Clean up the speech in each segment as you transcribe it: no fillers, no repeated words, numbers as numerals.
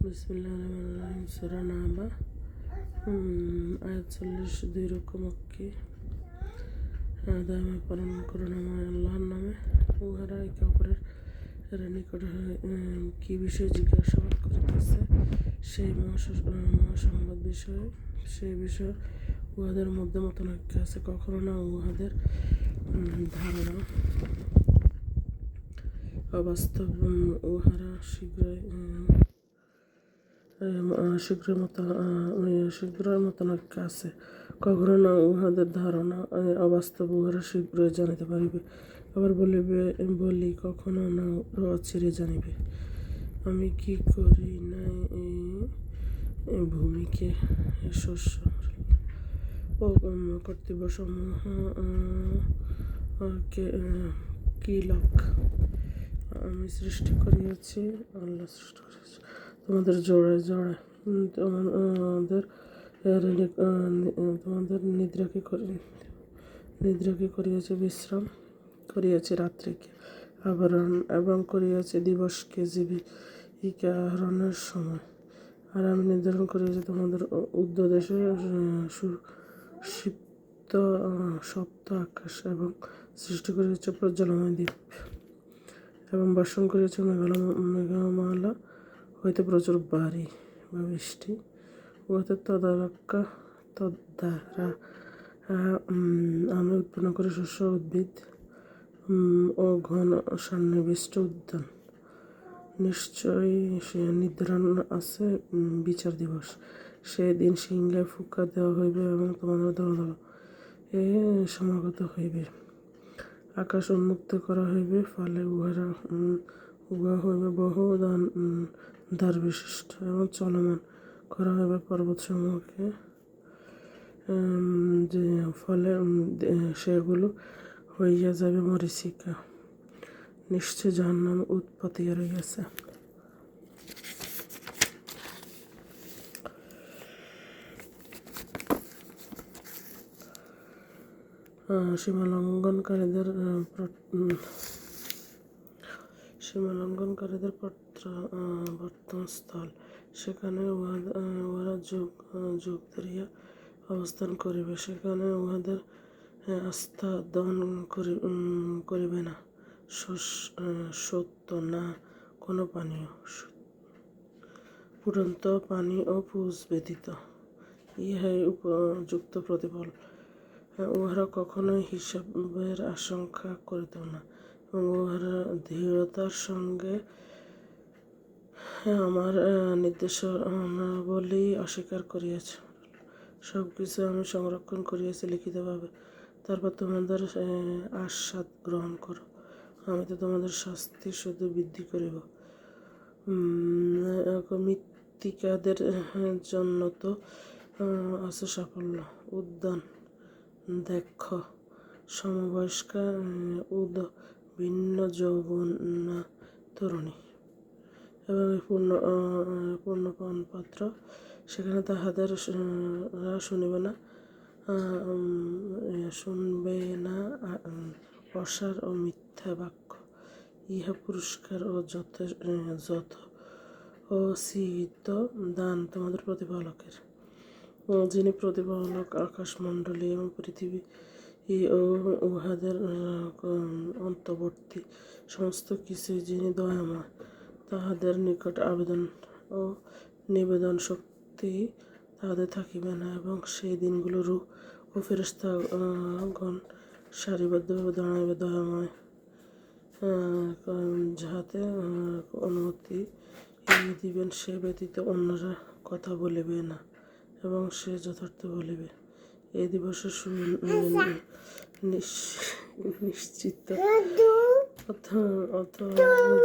বিসমিল্লাহির সূরা নাবা আয়াত 40 2 রকম মক্কি। দামে পালন করুণাময় আল্লাহর নামে। উহারা একে অপরের নিকট কি বিষয়ে জিজ্ঞাসাবাদ করিতেছে সেই মহাসংবাদ বিষয়ে, সেই বিষয়ে উহাদের মধ্যে মতানৈক্য আছে। কখনো না উহাদের ধারণা অবাস্তব, উহারা শীঘ্রই মতানৈক্য আছে। কখনো না উহাদের ধারণা অবাস্তব, উহারা শীঘ্রই জানিতে পারিবে। আবার বলি কখনো না অচিরে জানিবে। আমি কি করি নাই এই ভূমিকে শস্য ও কর্তব্য সমূহ কিলক আমি সৃষ্টি করিয়াছি, আল্লাহ সৃষ্টি করিয়াছি তোমাদের জোড়ায় জোড়ায়, তোমাদের নিদ্রাকে করিয়াছে বিশ্রাম, করিয়াছে রাত্রিকে আবরণ এবং করিয়াছে দিবসকে জীবিকাহরণের সময়। আর আমি নির্ধারণ করিয়াছি তোমাদের উর্ধ্বদেশে সুষিপ্ত সপ্ত আকাশ এবং সৃষ্টি করিয়াছে প্রজ্বলময় দ্বীপ এবং বর্ষণ করিয়াছে মেঘমালা হইতে প্রচুর বাড়ি বা বৃষ্টি। উহাতে তদ্বারা আমি উৎপন্ন করি শস্য, উদ্ভিদ ও ঘন সন্নিবিষ্ট উদ্যান। নিশ্চয়ই সে নির্ধারণ আছে বিচার দিবস। সেই দিন সিংহে ফুঁকা দেওয়া হইবে এবং তোমাদের দল দল সমাগত হইবে। আকাশ উন্মুক্ত করা হইবে, ফলে উহা হইবে বহু দ্বার বিশিষ্ট এবং চলমান করা হইবে পর্বতসমূহকে, ফলে সেগুলো হইয়া যাবে মরীচিকা। নিশ্চয় জাহান্নাম উৎপাতিয়া রহিয়াছে। সীমালঙ্ঘনকারীদের বর্তনস্থল, সেখানে উহারা যুগ ধরিয়া অবস্থান করিবে। সেখানে উহাদের আস্থা দহন করিবে না সত্য, না কোনো পানীয়, ফুটন্ত পানি ও পুষ ব্যতীত। ইহাই উপযুক্ত প্রতিফল। উহারা কখনোই হিসাবের আশঙ্কা করিত না এবং উহারা দৃঢ়তার সঙ্গে আমার নির্দেশাবলী অস্বীকার করিয়াছে। সব কিছু আমি সংরক্ষণ করিয়াছি লিখিতভাবে। তারপর তোমাদের আস্বাদ গ্রহণ করো। আমি তো তোমাদের শাস্তি শুধু বৃদ্ধি করিব। মৃত্তিকাদের জন্য তো আছে সাফল্য। উদ্যান দেখ, সমবয়স্কা ভিন্ন যৌবনা তরুণী এবং পূর্ণপান পাত্র, সেখানে তাহাদের শুনবে না অসার ও মিথ্যা বাক্য। ইহা পুরস্কার ও যথোচিত দান তোমাদের প্রতিপালকের, যিনি প্রতিপালক আকাশমণ্ডলী এবং পৃথিবী ও উহাদের অন্তর্বর্তী সমস্ত কিছুই, যিনি দয়াময়। তাহাদের নিকট আবেদন ও নিবেদন শক্তি তাহাদের থাকিবে না এবং সেই দিনগুলো রূহ ও ফেরেশতাগণ সারিবদ্ধভাবে দাঁড়াইবে দয়াময়, যাহাতে অনুমতি দিবেন সে ব্যতীত অন্যরা কথা বলিবে না এবং সে যথার্থ বলিবে। এই দিবসে নিশ্চিত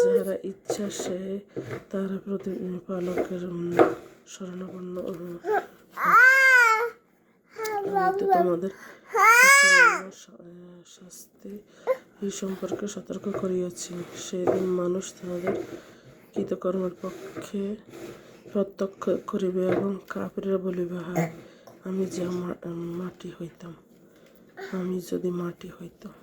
যাহারা ইচ্ছা সে তাহারা প্রতিপালকের শরণাপন্ন তোমাদের শাস্তি সম্পর্কে সতর্ক করিয়াছি। সেদিন মানুষ তাহাদের কৃতকর্মের পক্ষে প্রত্যক্ষ করিবে এবং কাফিররা বলিবে, হায় আমি যদি মাটি হইতাম।